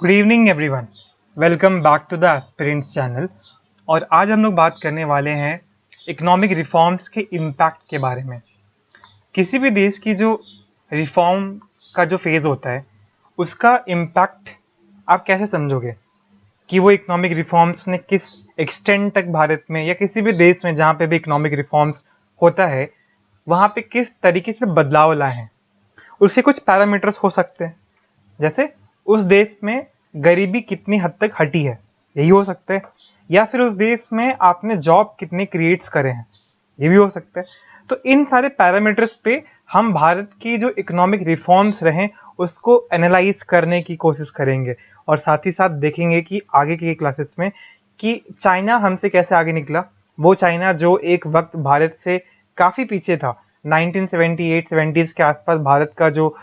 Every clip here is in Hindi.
Good evening everyone, welcome back to the aspirants channel. और आज हम लोग बात करने वाले हैं इकोनॉमिक रिफॉर्म्स के इम्पैक्ट के बारे में। किसी भी देश की जो रिफॉर्म का जो फेज़ होता है उसका इम्पैक्ट आप कैसे समझोगे कि वो इकोनॉमिक रिफॉर्म्स ने किस एक्सटेंड तक भारत में या किसी भी देश में जहाँ पे भी इकोनॉमिक रिफॉर्म्स होता है वहाँ पे किस तरीके से बदलाव लाए हैं। उसके कुछ पैरामीटर्स हो सकते हैं, जैसे उस देश में गरीबी कितनी हद तक हटी है, यही हो सकता है, या फिर उस देश में आपने जॉब कितने क्रिएट्स करे हैं, ये भी हो सकता है। तो इन सारे पैरामीटर्स पे हम भारत की जो इकोनॉमिक रिफॉर्म्स रहे उसको एनालाइज करने की कोशिश करेंगे और साथ ही साथ देखेंगे कि आगे की क्लासेस में कि चाइना हमसे कैसे आगे निकला। वो चाइना जो एक वक्त भारत से काफ़ी पीछे था, 1978-70s के आसपास भारत का जो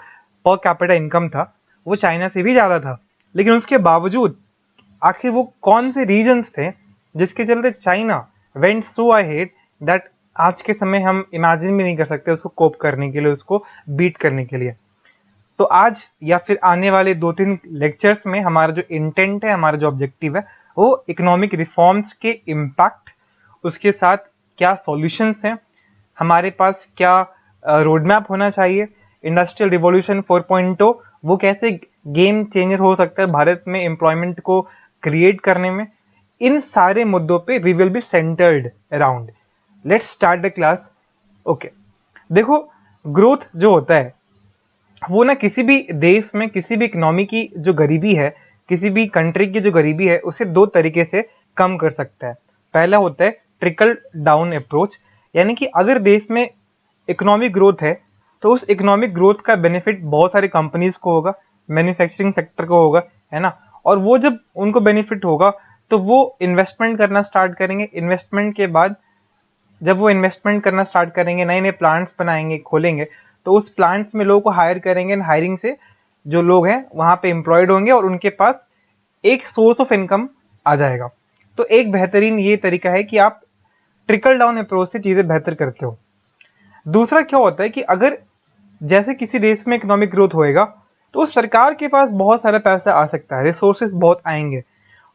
पर कैपिटा इनकम था वो चाइना से भी ज़्यादा था, लेकिन उसके बावजूद आखिर वो कौन से रीजन्स थे जिसके चलते China went so ahead that आज के समय हम इमेजिन भी नहीं कर सकते उसको कोप करने के लिए, उसको बीट करने के लिए। तो आज या फिर आने वाले 2-3 लेक्चर्स में हमारा जो इंटेंट है, हमारा जो ऑब्जेक्टिव है, वो इकोनॉमिक रिफॉर्म्स के इम्पैक्ट, उसके साथ क्या सॉल्यूशंस हैं, हमारे पास क्या रोड मैप होना चाहिए, इंडस्ट्रियल रिवॉल्यूशन 4.0 वो कैसे गेम चेंजर हो सकता है भारत में एम्प्लॉयमेंट को क्रिएट करने में। इन सारे मुद्दों पे we will be centred around. Let's start the class. Okay, देखो, ग्रोथ जो होता है वो ना किसी भी देश में किसी भी इकोनॉमी की जो गरीबी है, किसी भी कंट्री की जो गरीबी है उसे दो तरीके से कम कर सकता है। पहला होता है ट्रिकल डाउन अप्रोच, यानी कि अगर देश में इकोनॉमिक ग्रोथ है तो उस इकोनॉमिक ग्रोथ का बेनिफिट बहुत सारी कंपनीज को होगा, मैन्युफैक्चरिंग सेक्टर को होगा, है ना। और वो जब उनको बेनिफिट होगा तो वो इन्वेस्टमेंट करना स्टार्ट करेंगे। इन्वेस्टमेंट के बाद जब वो इन्वेस्टमेंट करना स्टार्ट करेंगे, नए नए प्लांट्स बनाएंगे, खोलेंगे, तो उस प्लांट्स में लोगों को हायर करेंगे। हायरिंग से जो लोग हैं वहाँ पे एम्प्लॉयड होंगे और उनके पास एक सोर्स ऑफ इनकम आ जाएगा। तो एक बेहतरीन ये तरीका है कि आप ट्रिकल डाउन अप्रोच से चीज़ें बेहतर करते हो। दूसरा क्या होता है कि अगर जैसे किसी देश में इकोनॉमिक ग्रोथ होएगा तो सरकार के पास बहुत सारा पैसा आ सकता है, रिसोर्सेज बहुत आएंगे।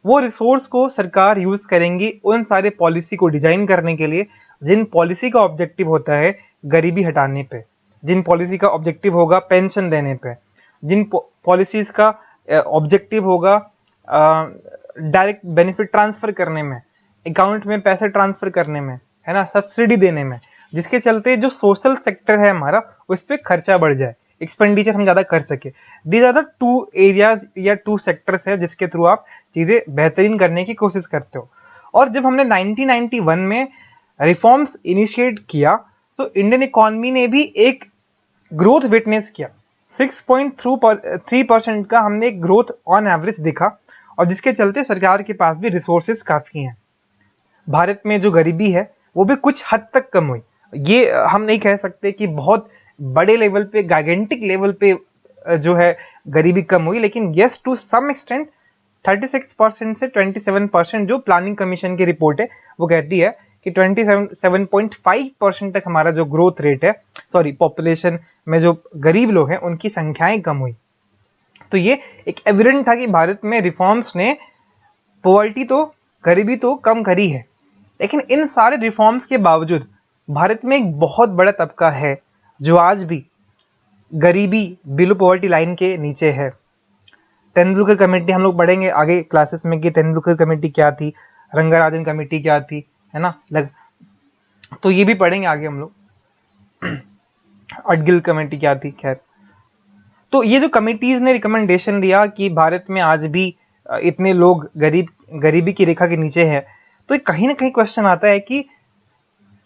वो रिसोर्स को सरकार यूज करेंगी उन सारे पॉलिसी को डिजाइन करने के लिए जिन पॉलिसी का ऑब्जेक्टिव होता है गरीबी हटाने पे, जिन पॉलिसी का ऑब्जेक्टिव होगा पेंशन देने पे, जिन पॉलिसीज का ऑब्जेक्टिव होगा डायरेक्ट बेनिफिट ट्रांसफर करने में, अकाउंट में पैसे ट्रांसफर करने में, है ना, सब्सिडी देने में, जिसके चलते जो सोशल सेक्टर है हमारा उस पर खर्चा बढ़ जाए, एक्सपेंडिचर हम ज़्यादा कर सके। These are the two areas या टू सेक्टर्स है जिसके थ्रू आप चीज़ें बेहतरीन करने की कोशिश करते हो। और जब हमने 1991 में रिफॉर्म्स इनिशिएट किया तो इंडियन इकोनॉमी ने भी एक ग्रोथ विटनेस किया। 6.3% का हमने ग्रोथ ऑन एवरेज देखा और जिसके चलते सरकार के पास भी रिसोर्सेज काफ़ी हैं। भारत में जो गरीबी है वो भी कुछ हद तक कम हुई। ये हम नहीं कह सकते कि बहुत बड़े लेवल पे, गाइगेंटिक लेवल पे जो है गरीबी कम हुई, लेकिन यस टू सम एक्सटेंट 36% से 27%, जो प्लानिंग कमीशन की रिपोर्ट है वो कहती है कि 27.5% तक हमारा जो ग्रोथ रेट है, सॉरी पॉपुलेशन में जो गरीब लोग हैं उनकी संख्याएं कम हुई। तो ये एक एविडेंट था कि भारत में रिफॉर्म्स ने पॉवर्टी तो, गरीबी तो कम करी है। लेकिन इन सारे रिफॉर्म्स के बावजूद भारत में एक बहुत बड़ा तबका है जो आज भी गरीबी, बिलो पॉवर्टी लाइन के नीचे है। तेंदुलकर कमेटी हम लोग पढ़ेंगे आगे क्लासेस में कि तेंदुलकर कमेटी क्या थी, रंगाराजन कमेटी क्या थी, है ना, तो ये भी पढ़ेंगे आगे हम लोग। अडगिल कमेटी क्या थी, खैर। तो ये जो कमिटीज ने रिकमेंडेशन दिया कि भारत में आज भी इतने लोग गरीबी की रेखा के नीचे है, तो कहीं ना कहीं क्वेश्चन आता है कि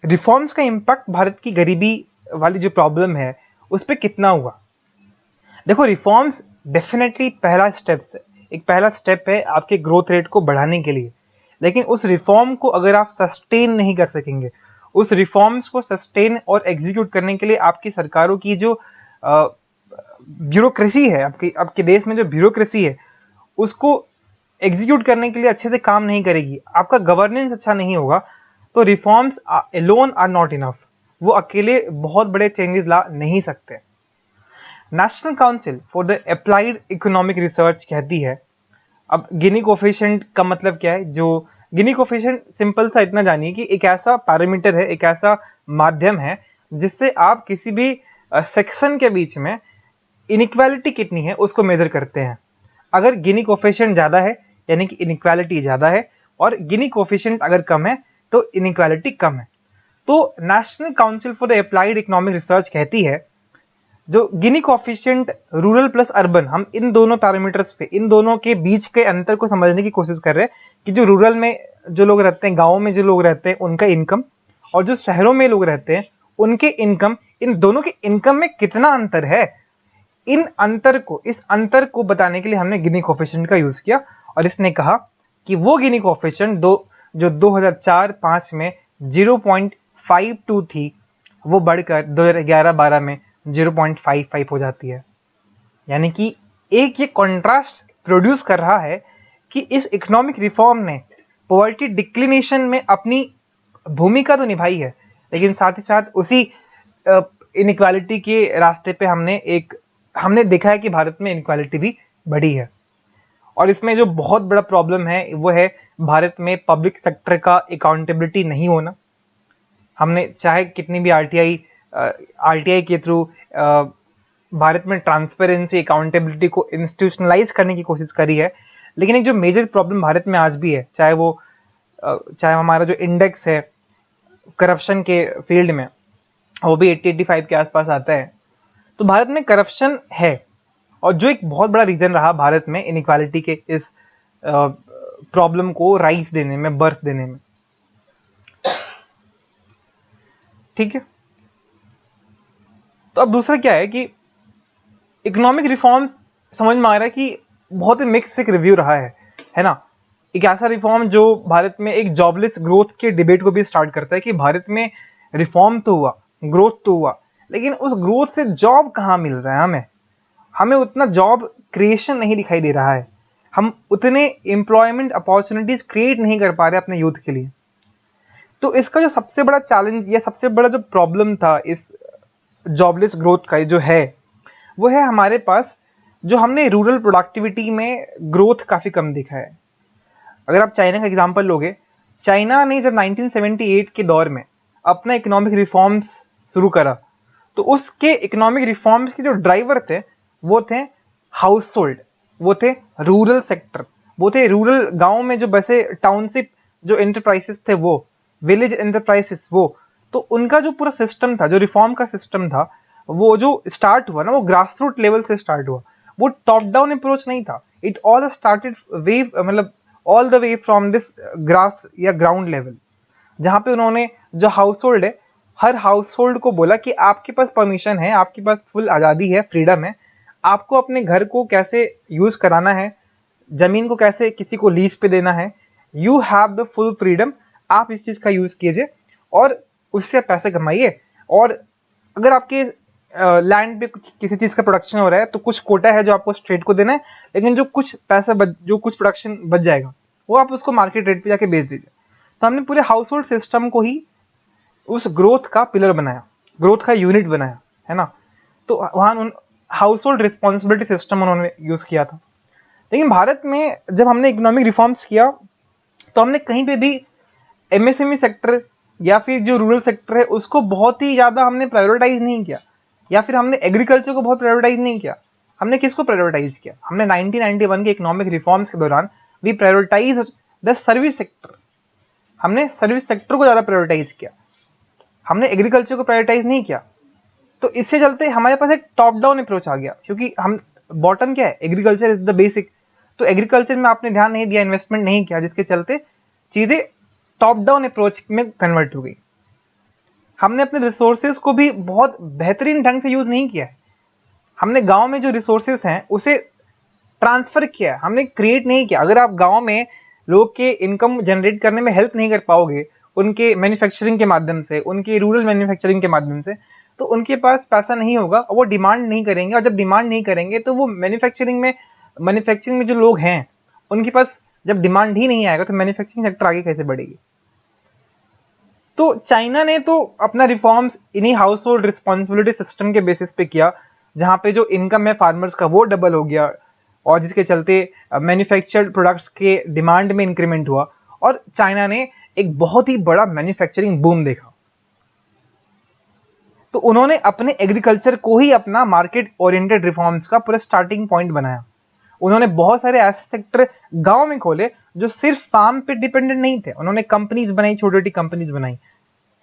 रिफॉर्म्स का इम्पैक्ट भारत की गरीबी वाली जो प्रॉब्लम है उस पर कितना हुआ। देखो, रिफॉर्म्स डेफिनेटली पहला स्टेप है आपके ग्रोथ रेट को बढ़ाने के लिए, लेकिन उस रिफॉर्म को अगर आप सस्टेन नहीं कर सकेंगे, उस रिफॉर्म्स को सस्टेन और एग्जीक्यूट करने के लिए आपकी सरकारों की जो ब्यूरोक्रेसी है, आपके देश में जो ब्यूरोक्रेसी है उसको एग्जीक्यूट करने के लिए अच्छे से काम नहीं करेगी, आपका गवर्नेंस अच्छा नहीं होगा, तो reforms alone are not enough. वो अकेले बहुत बड़े चेंजेस ला नहीं सकते। National Council for the Applied Economic Research कहती है अब गिनी कोफिशिएंट का मतलब क्या है? जो गिनी कोफिशिएंट सिंपल सा इतना जानिए कि एक ऐसा पैरामीटर है, एक ऐसा माध्यम है जिससे आप किसी भी सेक्शन के बीच में इनइक्वालिटी कितनी है उसको मेजर करते हैं। अगर गिनी कोफिशिएंट ज़्यादा है यानी कि इनइक्वालिटी ज़्यादा है, और गिनी कोफिशिएंट अगर कम है तो इनइक्वालिटी कम है। तो national Council for the Applied Economic Research कहती है जो गिनी कोफिशिएंट रूरल प्लस अर्बन, हम इन दोनों पैरामीटर्स पे, इन दोनों के बीच के अंतर को समझने की कोशिश कर रहे हैं कि जो रूरल में जो लोग रहते हैं, गाँव में जो लोग रहते हैं उनका इनकम, और जो शहरों में लोग रहते हैं उनके इनकम, इन दोनों के इनकम में कितना अंतर है। इस अंतर को बताने के लिए हमने गिनी कोफिशिएंट का यूज किया, और इसने कहा कि वो गिनी कोफिशिएंट जो 2004-5 में 0.52 थी, वो बढ़कर 2011-12 में 0.55 हो जाती है। यानी कि एक ये कॉन्ट्रास्ट प्रोड्यूस कर रहा है कि इस इकोनॉमिक रिफॉर्म ने पॉवर्टी डिक्लिनेशन में अपनी भूमिका तो निभाई है, लेकिन साथ ही साथ उसी इनइक्वालिटी के रास्ते पे हमने देखा है कि भारत में इनइक्वालिटी भी बढ़ी है। और इसमें जो बहुत बड़ा प्रॉब्लम है वो है भारत में पब्लिक सेक्टर का अकाउंटेबिलिटी नहीं होना। हमने चाहे कितनी भी आरटीआई के थ्रू भारत में ट्रांसपेरेंसी, अकाउंटेबिलिटी को इंस्टीट्यूशनलाइज करने की कोशिश करी है, लेकिन एक जो मेजर प्रॉब्लम भारत में आज भी है, चाहे हमारा जो इंडेक्स है करप्शन के फील्ड में, वो भी 80-85 के आसपास आता है। तो भारत में करप्शन है, और जो एक बहुत बड़ा रीजन रहा भारत में इनइक्वालिटी के इस प्रॉब्लम को राइज देने में, बर्थ देने में। ठीक है, तो अब दूसरा क्या है कि इकोनॉमिक रिफॉर्म्स समझ में आ रहा है कि बहुत ही मिक्स एक रिव्यू रहा है ना। एक ऐसा रिफॉर्म जो भारत में एक जॉबलेस ग्रोथ के डिबेट को भी स्टार्ट करता है कि भारत में रिफॉर्म तो हुआ, ग्रोथ तो हुआ, लेकिन उस ग्रोथ से जॉब कहाँ मिल रहा है? हमें उतना जॉब क्रिएशन नहीं दिखाई दे रहा है, हम उतने एम्प्लॉयमेंट अपॉर्चुनिटीज क्रिएट नहीं कर पा रहे अपने यूथ के लिए। तो इसका जो सबसे बड़ा चैलेंज या सबसे बड़ा जो प्रॉब्लम था इस जॉबलेस ग्रोथ का जो है, वो है हमारे पास जो हमने रूरल प्रोडक्टिविटी में ग्रोथ काफ़ी कम दिखा है। अगर आप चाइना का एग्जांपल लोगे, चाइना ने जब 1978 के दौर में अपना इकोनॉमिक रिफॉर्म्स शुरू करा, तो उसके इकोनॉमिक रिफॉर्म्स के जो ड्राइवर थे वो थे हाउस होल्ड, वो थे रूरल सेक्टर, वो थे रूरल गाँव में जो बसे टाउनशिप जो एंटरप्राइजेस थे, वो विलेज एंटरप्राइजेस, वो तो उनका जो पूरा सिस्टम था, जो रिफॉर्म का सिस्टम था, वो जो स्टार्ट हुआ ना, वो ग्रास रूट लेवल से स्टार्ट हुआ, वो टॉप डाउन अप्रोच नहीं था। इट ऑल स्टार्टेड मतलब all the way from this grass या ग्राउंड लेवल, जहाँ पे उन्होंने जो हाउस होल्ड है, हर हाउस होल्ड को बोला कि आपके पास परमिशन है, आपके पास फुल आज़ादी है, फ्रीडम है, आपको अपने घर को कैसे यूज कराना है, जमीन को कैसे किसी को लीज पे देना है, you have the full freedom, आप इस चीज का यूज कीजिए और उससे पैसे कमाइए। और अगर आपके लैंड पे किसी चीज का प्रोडक्शन हो रहा है तो कुछ कोटा है जो आपको स्टेट को देना है, लेकिन जो कुछ पैसा जो कुछ प्रोडक्शन बच जाएगा वो आप उसको मार्केट रेट पे जाके बेच दीजिए। तो हमने पूरे हाउस होल्ड सिस्टम को ही उस ग्रोथ का पिलर बनाया, ग्रोथ का यूनिट बनाया, है ना। तो वहां हाउस होल्ड रिस्पॉन्सिबिलिटी सिस्टम उन्होंने यूज किया था। लेकिन भारत में जब हमने इकोनॉमिक रिफॉर्म्स किया तो हमने कहीं पे भी एमएसएमई सेक्टर या फिर जो रूरल सेक्टर है उसको बहुत ही ज़्यादा हमने प्रायोरिटाइज नहीं किया, या फिर हमने एग्रीकल्चर को बहुत प्रायोरिटाइज नहीं किया। हमने किसको प्रायोरिटाइज किया? हमने 1991 के इकोनॉमिक रिफॉर्म्स के दौरान we prioritize the service sector, हमने सर्विस सेक्टर को ज़्यादा प्रायोरिटाइज किया, हमने एग्रीकल्चर को प्रायोरिटाइज नहीं किया। तो इससे चलते हमारे पास एक टॉप डाउन अप्रोच आ गया, क्योंकि हम बॉटम क्या है, एग्रीकल्चर इज द बेसिक। तो एग्रीकल्चर में आपने ध्यान नहीं दिया, इन्वेस्टमेंट नहीं किया, जिसके चलते चीजें टॉप डाउन अप्रोच में कन्वर्ट हो गई। हमने अपने रिसोर्सेज को भी बहुत बेहतरीन ढंग से यूज नहीं किया है। हमने गांव में जो रिसोर्सेज हैं उसे ट्रांसफर किया, हमने क्रिएट नहीं किया। अगर आप गांव में लोग के इनकम जनरेट करने में हेल्प नहीं कर पाओगे उनके मैन्युफैक्चरिंग के माध्यम से, उनके रूरल मैन्युफैक्चरिंग के माध्यम से, तो उनके पास पैसा नहीं होगा और वो डिमांड नहीं करेंगे, और जब डिमांड नहीं करेंगे तो वो मैन्युफैक्चरिंग में जो लोग हैं उनके पास जब डिमांड ही नहीं आएगा तो मैन्युफैक्चरिंग सेक्टर आगे कैसे बढ़ेगी। तो चाइना ने तो अपना रिफॉर्म्स इन्हीं हाउस होल्ड रिस्पॉन्सिबिलिटी सिस्टम के बेसिस पे किया, जहां पे जो इनकम है फार्मर्स का वो डबल हो गया, और जिसके चलते मैन्युफैक्चर्ड प्रोडक्ट्स के डिमांड में इंक्रीमेंट हुआ और चाइना ने एक बहुत ही बड़ा मैन्युफैक्चरिंग बूम देखा। तो उन्होंने अपने एग्रीकल्चर को ही अपना मार्केट ओरिएंटेड रिफॉर्म्स का पूरा स्टार्टिंग पॉइंट बनाया। उन्होंने बहुत सारे ऐसे सेक्टर गांव में खोले जो सिर्फ फार्म पे डिपेंडेंट नहीं थे। उन्होंने कंपनीज बनाई, छोटी छोटी कंपनीज बनाई,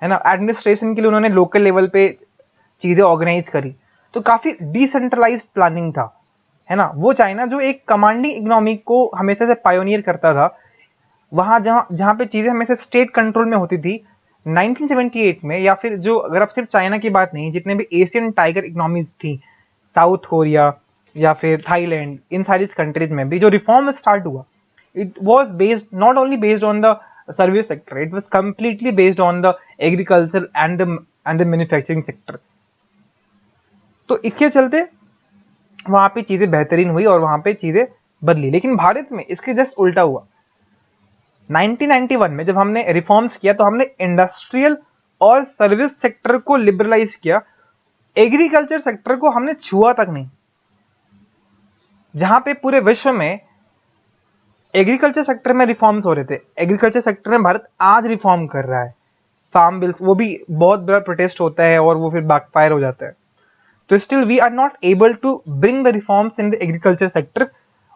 है ना। एडमिनिस्ट्रेशन के लिए उन्होंने लोकल लेवल पे चीजें ऑर्गेनाइज करी। तो काफी डिसेंट्रलाइज्ड प्लानिंग था, है ना। वो चाइना जो एक कमांडिंग इकोनॉमी को हमेशा से पायोनियर करता था, वहां जहां पे चीजें हमेशा स्टेट कंट्रोल में होती थी 1978 में, या फिर जो अगर आप सिर्फ चाइना की बात नहीं, जितने भी एशियन टाइगर इकोनॉमीज थी, साउथ कोरिया या फिर थाईलैंड, इन सारी कंट्रीज में भी जो रिफॉर्म स्टार्ट हुआ, it was based not only based on the service sector, it was completely based on the agriculture and the manufacturing sector. तो इसके चलते वहां पे चीजें बेहतरीन हुई और वहां पे चीजें बदली। लेकिन भारत में इसके जस्ट उल्टा हुआ। 1991 में जब हमने रिफॉर्म्स किया तो हमने इंडस्ट्रियल और सर्विस सेक्टर को लिबरलाइज किया, एग्रीकल्चर सेक्टर को हमने छुआ तक नहीं। जहां पे पूरे विश्व में एग्रीकल्चर सेक्टर में रिफॉर्म्स हो रहे थे, एग्रीकल्चर सेक्टर में भारत आज रिफॉर्म कर रहा है। फार्म बिल्स, वो भी बहुत बड़ा प्रोटेस्ट होता है और वो फिर बैकफायर हो जाता है। तो still we are not able to bring the reforms in the agriculture sector.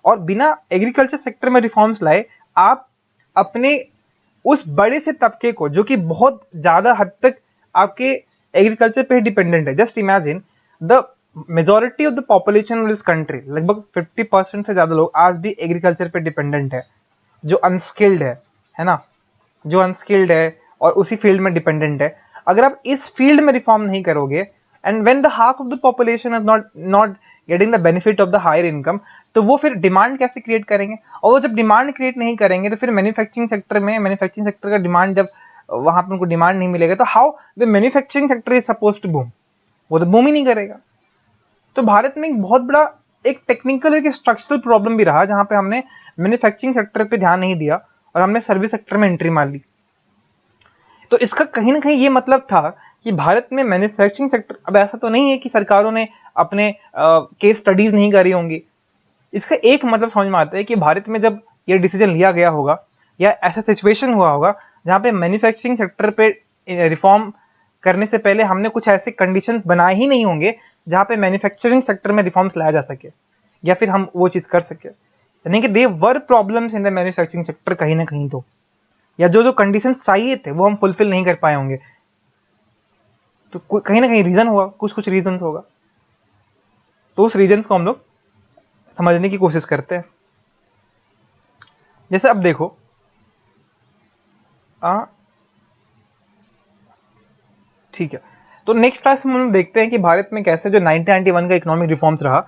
और बिना एग्रीकल्चर सेक्टर में रिफॉर्म्स लाए आप अपने उस बड़े से तबके को, जो कि बहुत ज्यादा हद तक आपके एग्रीकल्चर पे डिपेंडेंट है। Just imagine the majority of the population of this country, लगभग 50% से ज्यादा लोग आज भी एग्रीकल्चर पे डिपेंडेंट है, जो अनस्किल्ड है ना, जो अनस्किल्ड है और उसी फील्ड में डिपेंडेंट है। अगर आप इस फील्ड में रिफॉर्म नहीं करोगे, and when the half of the population is not getting the benefit of the higher income, तो वो फिर डिमांड कैसे क्रिएट करेंगे? और वो जब डिमांड क्रिएट नहीं करेंगे तो फिर मैन्युफैक्चरिंग सेक्टर का डिमांड, जब वहां पर उनको डिमांड नहीं मिलेगा तो how the manufacturing sector is suppose to boom? वो तो बूम ही नहीं करेगा। तो भारत में एक बहुत बड़ा एक टेक्निकल, एक स्ट्रक्चरल प्रॉब्लम भी रहा, जहां पे हमने मैन्युफैक्चरिंग सेक्टर पे ध्यान नहीं दिया और हमने सर्विस सेक्टर में एंट्री मार ली। तो इसका कहीं ना कहीं ये मतलब था कि भारत में मैन्युफैक्चरिंग सेक्टर, अब ऐसा तो नहीं है कि सरकारों ने अपने केस स्टडीज नहीं करी होंगी। इसका एक मतलब समझ में आता है कि भारत में जब ये डिसीजन लिया गया होगा या ऐसा सिचुएशन हुआ होगा जहां पे मैन्युफैक्चरिंग सेक्टर पे रिफॉर्म करने से पहले हमने कुछ ऐसे कंडीशंस बनाए ही नहीं होंगे जहां पे मैन्युफैक्चरिंग सेक्टर में रिफॉर्म्स लाया जा सके या फिर हम वो चीज कर सके। यानी कि they were problems in the manufacturing sector कहीं ना कहीं, तो या जो जो कंडीशंस चाहिए थे वो हम फुलफिल नहीं कर पाए होंगे। तो कहीं ना कहीं रीजन होगा, कुछ कुछ रीजन होगा। तो उस रीजन को हम लोग समझने की कोशिश करते हैं। जैसे अब देखो, ठीक है, तो नेक्स्ट क्लास में हम देखते हैं कि भारत में कैसे जो 1991 का इकोनॉमिक रिफॉर्म्स रहा,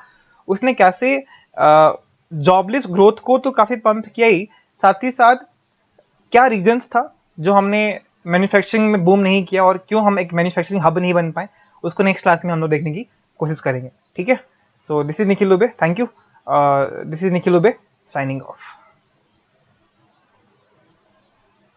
उसने कैसे जॉबलेस ग्रोथ को तो काफी पंप किया ही, साथ ही साथ क्या रीजंस था जो हमने मैन्युफैक्चरिंग में बूम नहीं किया और क्यों हम एक मैन्युफैक्चरिंग हब नहीं बन पाए, उसको नेक्स्ट क्लास में हम लोग देखने की कोशिश करेंगे। ठीक है, so this is Nikhil Dubey, thank you. This is Nikhil Dubey signing off.